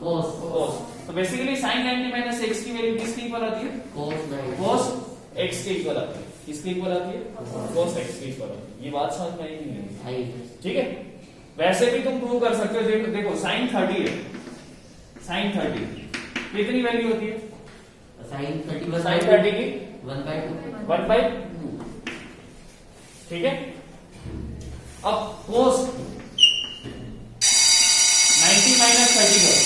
cos, cos। तो बेसिकली साइन 90 माइनस एक्स की वैल्यू किसके इक्वल आती है? cos 90, cos x के इक्वल आती है। किसके इक्वल आती है? cos x के इक्वल आती है। ये बात समझ में आई कि नहीं? आई, ठीक है, वैसे भी तुम प्रूव कर सकते हो। देखो साइन 30 है, साइन 30 कितनी वैल्यू होती है? साइन 30 साइन 30 की 1/2, 1/2। ठीक है, अब cos 90 माइनस 30 करो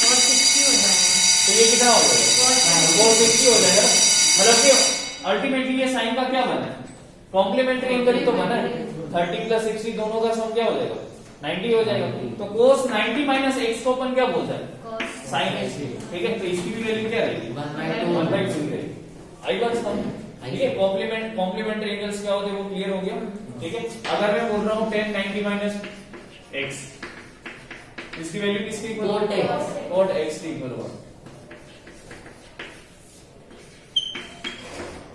cos 60 हो जाएगा। तो ये कितना हो जाएगा? cos 60 हो जाएगा। मतलब कि अल्टीमेटली ये साइन का क्या बना है? कॉम्प्लीमेंट्री एंगल ही तो बना है। 30 प्लस 60 दोनों का सम क्या हो जाएगा? 90 हो जाएगा। तो cos 90 माइनस x को अपन क्या बोलते हैं? cos sine x। ठीक है, तो इसकी भी वैल्यू क्या रहेगी? 1/2, 1/2 रहेगी। आई बात समझ? ठीक है, कॉम्प्लीमेंट्री एंगल्स क्या होते हैं वो क्लियर हो गया। ठीक है, अगर मैं बोल रहा हूँ 10 90 माइनस x, इसकी वैल्यू किसकी इक्वल Cot होगी? x। cot x की इक्वल होगा।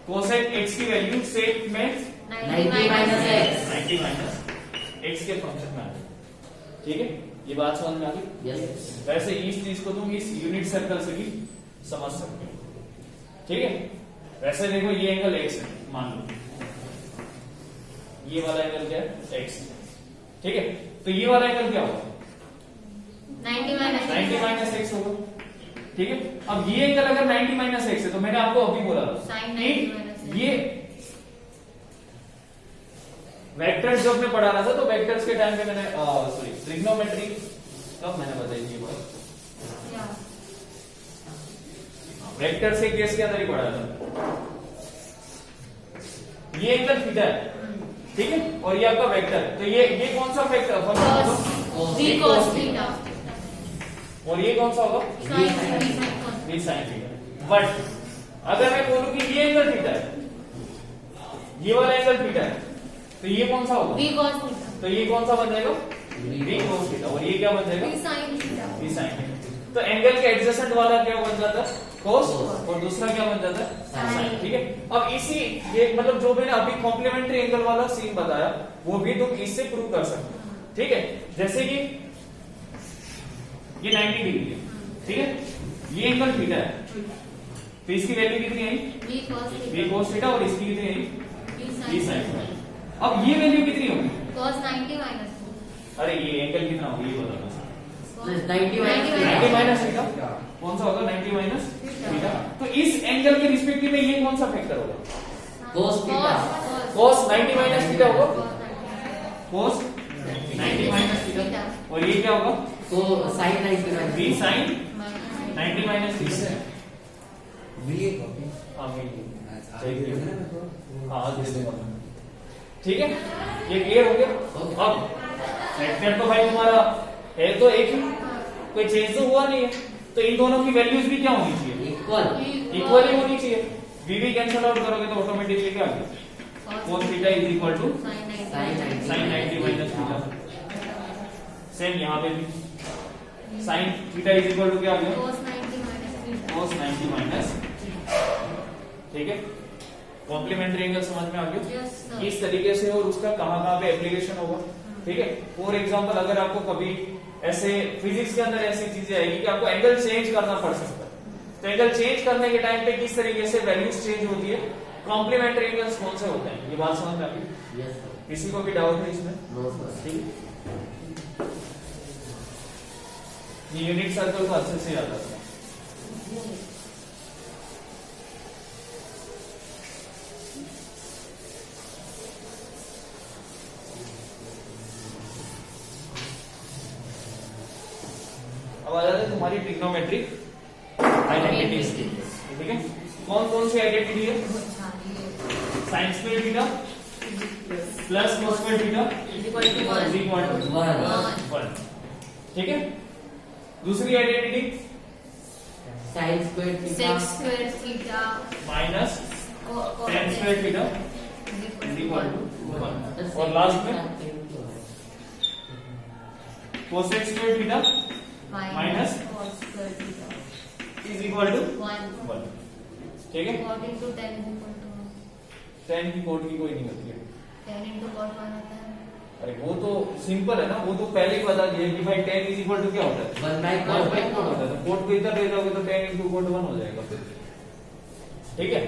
cosec x की वैल्यू सेक में 90 माइनस x 90 माइनस x के फंक्शन में आ गई। ठीक है, ये बात समझ में आ गई। यस, वैसे इस चीज को तुम इस यूनिट सर्कल से भी समझ सकते हो। ठीक है, वैसे देखो ये एंगल x है, मान लो ये वाला एंगल क्या है? x। ठीक है, तो ये वाला एंगल क्या होगा? 90 माइनस 90 माइनस एक्स होगा। ठीक है, अब ये एंगल अगर 90 माइनस एक्स है तो मैंने आपको अभी बोला था Sin कि 90 minus x। ये वेक्टर्स जब मैं पढ़ा रहा था तो वेक्टर्स के टाइम पे मैंने सॉरी ट्रिग्नोमेट्री कब मैंने बताई ये बात? या वेक्टर से केस के अंदर ही पढ़ा था। ये एंगल थीटा है, ठीक है, और ये आपका वेक्टर है। तो ये कौन सा vector cos v cos theta और ये कौन सा होगा? sin cos v sin theta. But अगर मैं बोलूं कि ये एंगल थीटा है, ये वाला एंगल थीटा है, तो ये कौन सा होगा? v cos थीटा तो ये कौन सा बन जाएगा? v cos theta. और ये क्या बन जाएगा? v sin theta v sin theta. तो एंगल के एडजेसेंट वाला क्या बन जाता है, cos, Cos। और दूसरा क्या बन जाता है, Sin। sin। ठीक है, अब इसी ये मतलब जो मैंने अभी कॉम्प्लीमेंट्री एंगल वाला सीन बताया वो भी तुम इससे प्रूव कर सकते हो। ठीक है, जैसे कि ये 90 डिग्री है, ठीक है, ये एंगल थीटा है, तो इसकी वैल्यू कितनी आई, v cos थीटा, और इसकी कितनी आई, v sin थीटा। अब ये वैल्यू कितनी होगी, cos 90 माइनस अरे ये एंगल कितना होगा ये बताना, 90 90 माइनस थीटा, कौन सा होगा 90 माइनस थीटा। तो इस एंगल के रिस्पेक्टिव में ये कौन सा फैक्टर होगा, cos theta, cos 90 minus theta होगा, cos 90 माइनस थीटा, और ये क्या होगा, तो sin 90 v sin 90 minus theta. हाँ दे दूंगा। ठीक है, ये क्लियर हो गया। अब वेक्टर तो भाई तुम्हारा है तो एक ही, कोई चेंज तो हुआ नहीं है, तो इन दोनों की वैल्यूज भी क्या होनी चाहिए, इक्वल ही होनी चाहिए। वी कैंसिल आउट करोगे तो ऑटोमेटिकली क्या आ गया, cos theta is equal to sin 90 minus theta. Same यहाँ पे भी sin theta is equal to क्या आ गया, cos 90 माइनस। ठीक है, कॉम्प्लीमेंट्री एंगल समझ में आ गया इस तरीके से, और उसका कहाँ पे एप्लीकेशन होगा। ठीक है, फॉर एग्जांपल अगर आपको कभी ऐसे फिजिक्स के अंदर ऐसी चीजें आएगी कि आपको एंगल चेंज करना पड़ सकता है, तो एंगल चेंज करने के टाइम पे किस तरीके से वैल्यूज चेंज होती है, कॉम्प्लीमेंट्री एंगल्स कौन से होते हैं, ये बात समझ में आ गई। यस सर, किसी को भी डाउट है इसमें, नो सर, ठीक है, ये यूनिट सर्कल को अच्छे से याद रखना। अब आ जाते हैं तुम्हारी ट्रिग्नोमेट्रिक आइडेंटिटीज की। ठीक है, कौन कौन सी आइडेंटिटी है, sine square theta plus cos square theta is equal to 1। ठीक है, दूसरी identity sin square theta minus tan square theta is equal to 1, और लास्ट में cos square theta minus is equal to 1। ठीक है, 10 की कोट की कोई नहीं होती है, अरे वो तो सिंपल है ना, वो तो पहले ही बता दिया कि भाई 10 इज इक्वल टू क्या होता है, 1 by 1 by cos कोट होता है, तो कोट को इधर ले जाओगे तो 10 into कोट 1 हो जाएगा। ठीक है,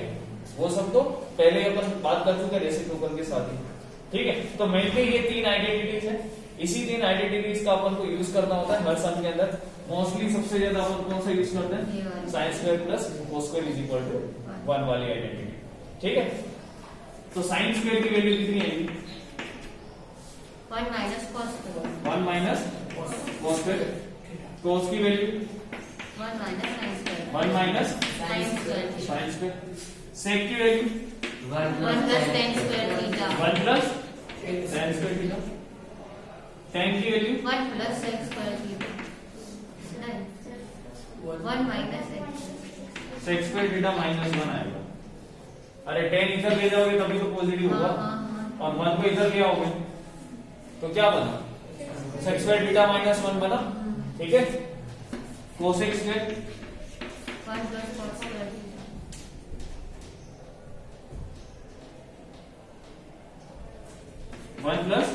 वो सब तो पहले अपन बात कर चुके रेसिप्रोकल के साथ ही। ठीक है, तो मिलके ये तीन आइडेंटिटीज है, इसी तीन आइडेंटिटीज का अपन को यूज करना होता है हर सम के अंदर। मोस्टली सबसे ज्यादा अपन कौन सा यूज करते हैं, sine square plus cos square is equal to 1 वाली आइडेंटिटी। ठीक है, तो साइन स्क्वायर की वैल्यू कितनी आएगी, 1 minus cos square, 1 minus cos square, cos की value 1 minus sin square, 1 minus sin square, sine square, sec की value 1 1 plus tan square theta, 1 plus tan square theta, tan की value 1 plus sec square theta, 1 minus sec square theta minus 1 आएगा। अरे tan इधर ले जाओगे तभी तो पॉजिटिव होगा, और 1 को इधर ले आओगे तो क्या बना, सेक स्क्वायर थीटा माइनस 1 बना। ठीक है, cosec square 1 plus cos square theta, 1 plus,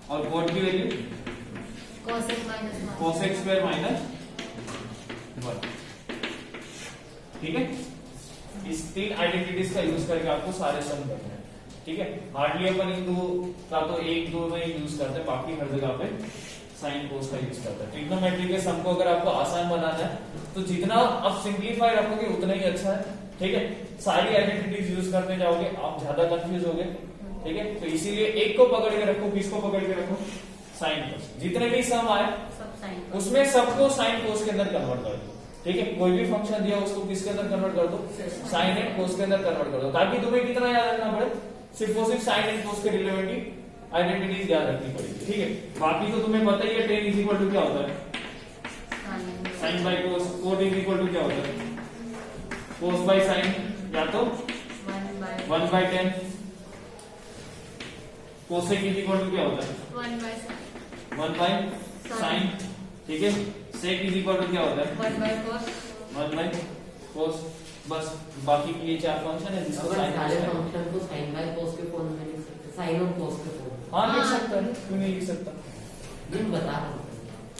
और कोट की value cosec minus 1, cosec square minus 1। ठीक है, इस तीन आइडेंटिटीज का यूज करके आपको सारे सम करने हैं। ठीक है, हार्डली अपन इन दो का तो 1-2 में यूज करते हैं, बाकी हर जगह पे साइन कोस का यूज करते हैं। ट्रिग्नोमेट्री के सम को अगर आपको आसान बनाना है तो जितना आप सिंप्लीफाई रखोगे उतना ही अच्छा है। ठीक है, सारी आइडेंटिटीज यूज करते जाओगे आप ज्यादा कंफ्यूज होगे। ठीक है, तो इसीलिए एक को पकड़ के रखो, किसको पकड़ के रखो, साइन कोस। जितने भी सम आए सब sin, उसमें सबको साइन कोस के अंदर कन्वर्ट कर दो। ठीक है, कोई भी फंक्शन दिया उसको किसके अंदर कन्वर्ट कर दो, साइन एंड कोस के अंदर कन्वर्ट कर दो, ताकि तुम्हें कितना याद रखना पड़े, सिर्फ और सिर्फ साइन एंड कोस के रिलेवेंट आइडेंटिटीज याद रखनी पड़ेगी। ठीक है, बाकी तो तुम्हें पता ही है tan इज इक्वल टू क्या होता है, sine by cos, cot is equal to क्या होता है, कोस बाय साइन, या तो 1 by tan, cosec is equal to क्या होता है, 1 by sin, 1 बाय साइन, ठीक है, सेक इज इक्वल टू क्या होता है 1/cos 1/cos, बस बाकी के लिए 4 फंक्शन है जिसको अपन sin सारे cos फंक्शन को sin बाय cos के फॉर्म में लिख सकते, sin और cos के फॉर्म में। हाँ लिख हाँ। सकता है, क्यों नहीं लिख सकता? दिन बता रहा हूँ,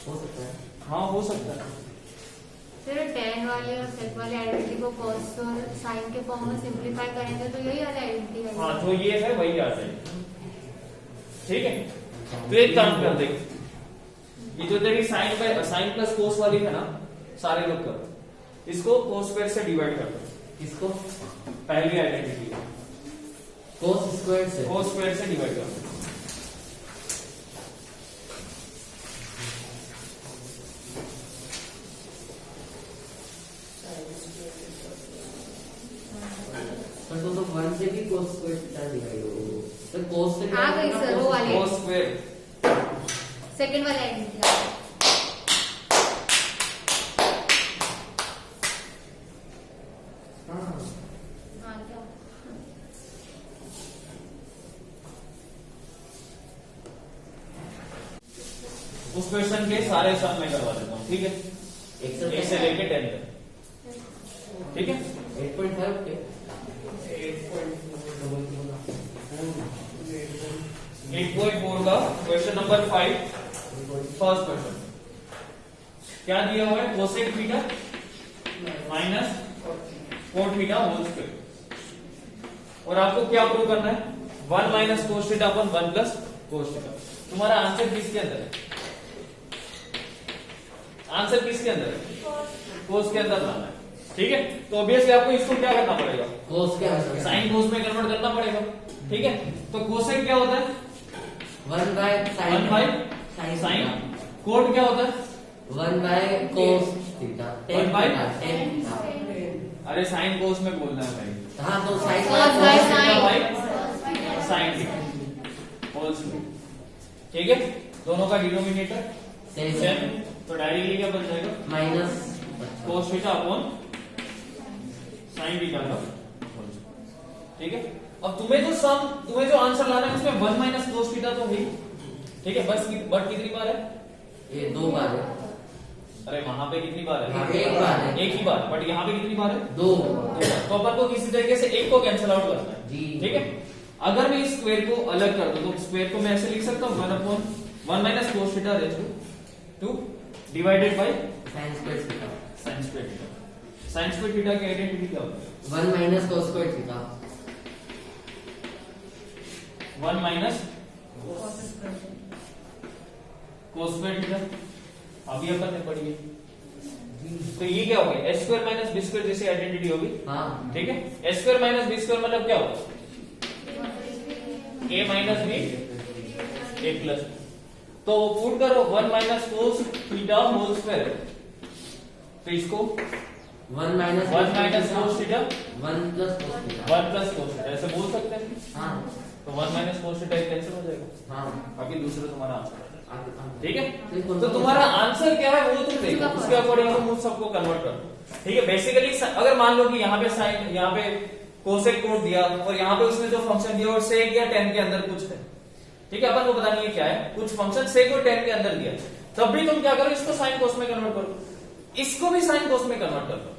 हो सकता है। हाँ हो सकता है। फिर tan वाले और sec वाले आइडेंटिटी को cos और sin के फॉर्म में सिंपलीफाई करेंगे तो यही वाला आइडेंटिटी है। हाँ जो ये है वही आ जाएगी, ठीक है। तो एक काम कर देख, ये जो तेरी साइन प्लस कोस वाली है ना, सारे लोग कर, इसको कोस स्क्वायर से डिवाइड कर दो। इसको पहली आइडेंटिटी cos स्क्वायर से कोस स्क्वायर से डिवाइड कर दो। पर तो 1 से भी cos स्क्वायर थीटा डिवाइड हो, तो cos से आ गई सर वो वाली कोस स्क्वायर सेकंड वाली आइडेंटिटी। हाँ हाँ क्या उस क्वेश्चन के सारे सम मैं करवा देता हूँ, ठीक है, एक से लेके 10 तक, ठीक है। 8.5 के 8.4 का क्वेश्चन नंबर 5, फर्स्ट क्वेश्चन क्या दिया हुआ है, cosec theta minus cot theta whole square, और आपको क्या प्रूव करना है, 1 माइनस कोस थीटा अपन 1 प्लस कोस थीटा। तुम्हारा आंसर किसके अंदर है, आंसर किसके अंदर है, कोस के अंदर लाना है, ठीक है। तो ऑब्वियसली आपको इसको क्या करना पड़ेगा, cos के अंदर साइन कोस में कन्वर्ट करना पड़ेगा, ठीक है। तो कोसेक क्या होता है 1 बाय 1 बाय साइन, कोट क्या होता है 1 by cos theta 1 by tan अरे साइन कोस में बोलना है भाई, हाँ तो sin Cos by sin। By sine theta whole square, ठीक है। दोनों का डिनोमिनेटर सेम, तो डायरेक्टली क्या बन जाएगा minus cos theta upon sin theta का होल स्क्वायर, ठीक है। अब तुम्हें जो आंसर लाना है उसमें 1 माइनस cos थीटा तो है, ठीक है। बस बट कितनी बार है, ये 2 बार है, अरे वहां पे कितनी बार है, यहाँ पे 1 बार है, एक ही बार, बट यहाँ पे कितनी बार है 2 तो अपन को किसी तरीके से एक को कैंसिल आउट करना है, जी। ठीक है। अगर मैं इस स्क्वायर को अलग कर दूं तो स्क्वायर को मैं ऐसे लिख सकता हूँ 1 upon 1 minus cos theta raise to 2 divided by sin square theta, sin square theta. sin square theta की आइडेंटिटी क्या होती है 1 minus cos square theta, 1 minus cos square theta, अभी अपन ने पढ़ी है। तो ये क्या हो गया, h square minus b square जैसी आइडेंटिटी होगी, हाँ ठीक है। h square minus b square मतलब क्या होगा, a minus b a plus, तो पुट करो 1 minus cos theta whole square, तो इसको 1 minus 1 minus cos theta 1 plus cos theta, 1 plus cos theta ऐसे बोल सकते हैं, हाँ तो 1 माइनस cos थीटा कैंसिल हो जाएगा, हाँ बाकी दूसरा तुम्हारा आंसर आ जाएगा, आगे ठीक है। तो तुम्हारा आंसर क्या है वो तुम देखो, उसके अकॉर्डिंग तुम उन सबको कन्वर्ट करो, ठीक है। बेसिकली अगर मान लो कि यहाँ पे साइन, यहाँ पे कोसेक कोट दिया और यहाँ पे उसने जो फंक्शन दिया और सेक या tan के अंदर कुछ है, ठीक है। अपन को पता नहीं है क्या है, कुछ फंक्शन सेक और tan के अंदर दिया, तब भी तुम क्या करो, इसको साइन कोस में कन्वर्ट करो, इसको भी साइन कोस में कन्वर्ट कर दो,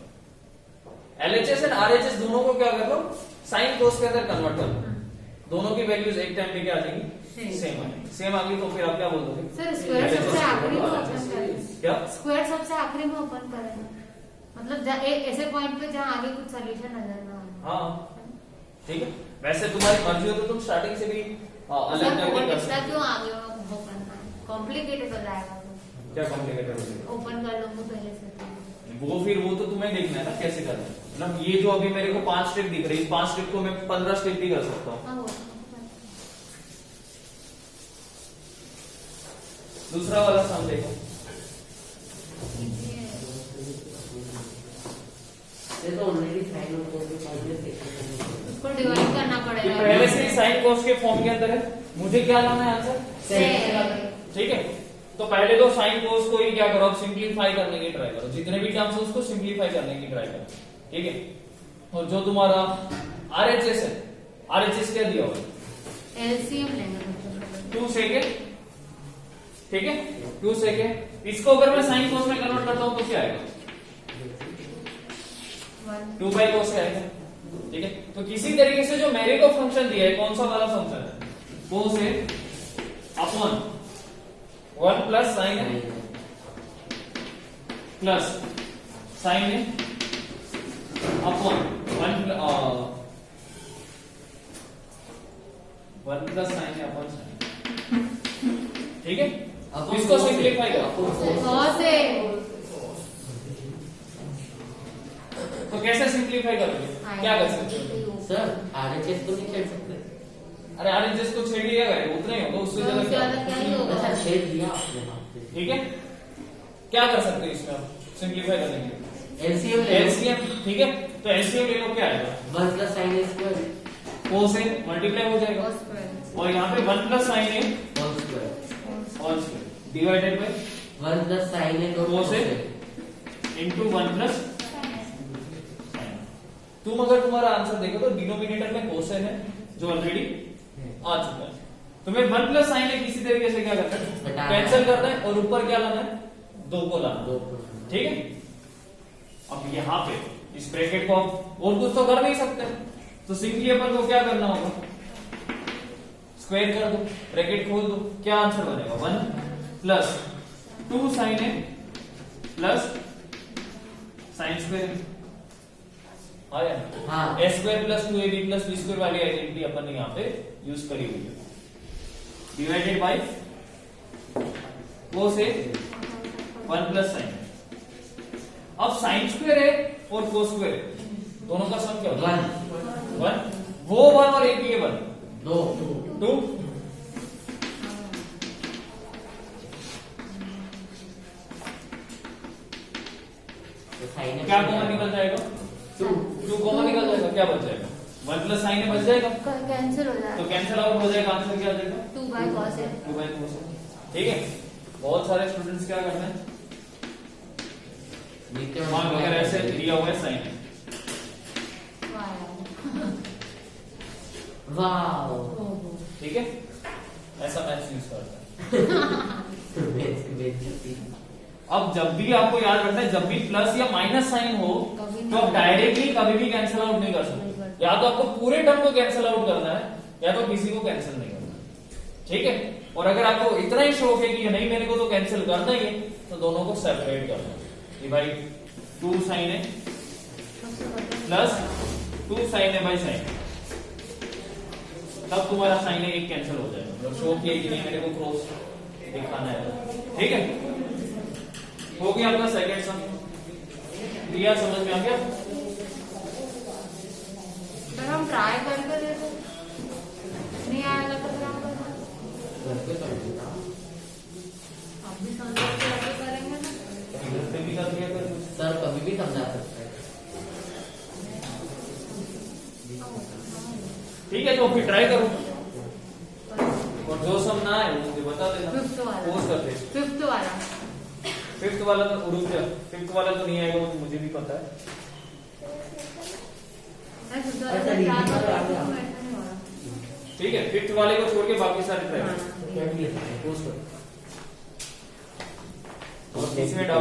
LHS एंड RHS दोनों को क्या कर लो, साइन कोस के अंदर कन्वर्ट कर दो, दोनों की वैल्यूज एक टाइम पे क्या आ जाएगी, सेम आ जाएगी। सेम आ गई तो फिर आप क्या बोल दोगे, सर स्क्वायर सबसे आखिरी में ओपन करें, क्या स्क्वायर सबसे आखिरी में ओपन करें, मतलब एक ऐसे पॉइंट पे जहाँ आगे कुछ सोल्यूशन नजर ना आए। हाँ ठीक है। वैसे तुम्हारी मर्जी हो तो तुम स्टार्टिंग से भी अलग करके कर सकते क्यों आगे ओपन कॉम्प्लिकेटेड हो जाएगा हो। क्या कॉम्प्लिकेटेड हो ओपन कर लो पहले से, वो फिर वो तो तुम्हें देखना है ना कैसे करना है। मतलब ये जो अभी मेरे को 5 स्टेप दिख रही है, इस 5 स्टेप को मैं 15 स्टेप भी कर सकता हूँ। हाँ वो दूसरा वाला सम देखो, ये तो ऑलरेडी साइन और कोस के फॉर्म में सेक्शन उसको डिवाइड करना ये पड़ेगा। पहले से ही साइन कोस के फॉर्म के अंदर है, मुझे क्या लाना है आंसर, ठीक है। तो पहले तो साइन कोस को ही क्या करो, आप सिंप्लीफाई करने की ट्राई करो, जितने भी टर्म्स है उसको सिंप्लीफाई करने की ट्राई करो, ठीक है। और जो तुम्हारा RHS है, RHS क्या दिया हुआ, एलसीएम लेंगे 2 सेकेंड, ठीक है, 2 सेकेंड, इसको अगर मैं साइन कोस में कन्वर्ट करता हूं तो क्या आएगा? 2 बाई कोस आएगा। ठीक है, तो किसी तरीके से जो मेरे को फंक्शन दिया है, कौन सा वाला फंक्शन है? कोस है अपॉन 1 प्लस साइन है प्लस साइन है अपॉन 1 प्लस साइन है अपॉन साइन। ठीक है, अब इसको सिंप्लीफाई करो। कॉस है। तो कैसे सिंप्लीफाई करोगे? क्या कर सकते हो? सर आरएचएस को नहीं छेड़ सकते? अरे आरएचएस को छेड़ लिया करें, उतना ही होगा, उससे ज्यादा क्या होगा? क्या ही होगा? अच्छा छेड़ दिया आपने वहाँ पे। ठीक है, क्या कर सकते हैं इसमें आप सिंप्लीफाई करने के लिए? एलसीएम ले लो। एलसीएम। ठीक है, तो एलसीएम ले लो, क्या आएगा? 1 प्लस साइन ए स्क्वायर कोस से मल्टीप्लाई हो जाएगा कॉस स्क्वायर। और यहाँ पे 1 प्लस साइन है होल स्क्वायर और डिवाइडेड बाय 1 प्लस साइन ए कोस है इनटू 1 प्लस। तुम अगर तुम्हारा आंसर देखो तो डिनोमिनेटर में कोसेन है जो ऑलरेडी आ चुका है। तुम्हें 1 प्लस साइन है किसी तरीके से क्या करना है? कैंसिल करना है और ऊपर क्या लाना है? 2 को लाना है। ठीक है, अब यहाँ पे इस ब्रैकेट को आप और कुछ तो कर नहीं सकते, तो सिंपली अपन को क्या करना होगा? स्क्वायर कर दो, ब्रैकेट खोल दो, क्या आंसर बनेगा? 1 प्लस 2 साइन है प्लस साइन स्क्वायर आया। हाँ। A square plus 2ab plus B square वाली आइडेंटिटी अपन ने यहाँ पे यूज करी हुई है, डिवाइडेड बाय कोस है 1 प्लस साइन। अब साइन स्क्वायर है और कोस स्क्वायर है, दोनों का सम क्या होगा? 1। वो 1 और एक ये 1 2। क्या कॉमन निकल जाएगा? 2 कॉमन निकल जाएगा, क्या बच जाएगा? 1 प्लस साइन है बच जाएगा, कैंसिल हो जाएगा। तो कैंसिल आउट हो जाएगा, आंसर क्या आ जाएगा? 2 बाय कॉस है। 2 बाई कोस। ठीक है, बहुत सारे स्टूडेंट्स क्या करते हैं, मान लो अगर ऐसे दिया हुआ है साइन, वाह ठीक है, ऐसा मैथ्स यूज करता है। अब जब भी आपको याद रखना है, जब भी प्लस या माइनस साइन हो तो आप डायरेक्टली कभी भी कैंसिल आउट नहीं कर सकते। या तो आपको पूरे टर्म को कैंसिल आउट करना है या तो किसी को कैंसिल नहीं करना। ठीक है, और अगर आपको इतना ही शौक है कि नहीं मेरे को तो कैंसिल करना ही है, तो दोनों को सेपरेट करना है कि भाई 2 साइन है प्लस 2 साइन है बाई साइन, तब तुम्हारा साइन है एक कैंसिल हो जाएगा। मतलब शो किया कि नहीं मेरे को क्रॉस दिखाना है। ठीक है, हो गया आपका सेकंड सम, दिया समझ में आ गया? सर हम ट्राई करके देखो, नहीं आया तो फिर हम आप भी समझ के करेंगे ना। फिर भी कर दिया कर। सर कभी भी समझा सकते हैं। ठीक है, तो फिर ट्राई करो और जो सम ना है वो मुझे बता देना। फिफ्थ वाला। पोस्ट करते। फिफ्थ वाला। फिफ्थ वाला तो रुक जा, फिफ्थ वाला तो नहीं आएगा, वो तो मुझे भी पता है। ठीक है, फिफ्थ वाले को छोड़ के बाकी सारे ट्राई करो। पोस्ट करो। इसमें डाउट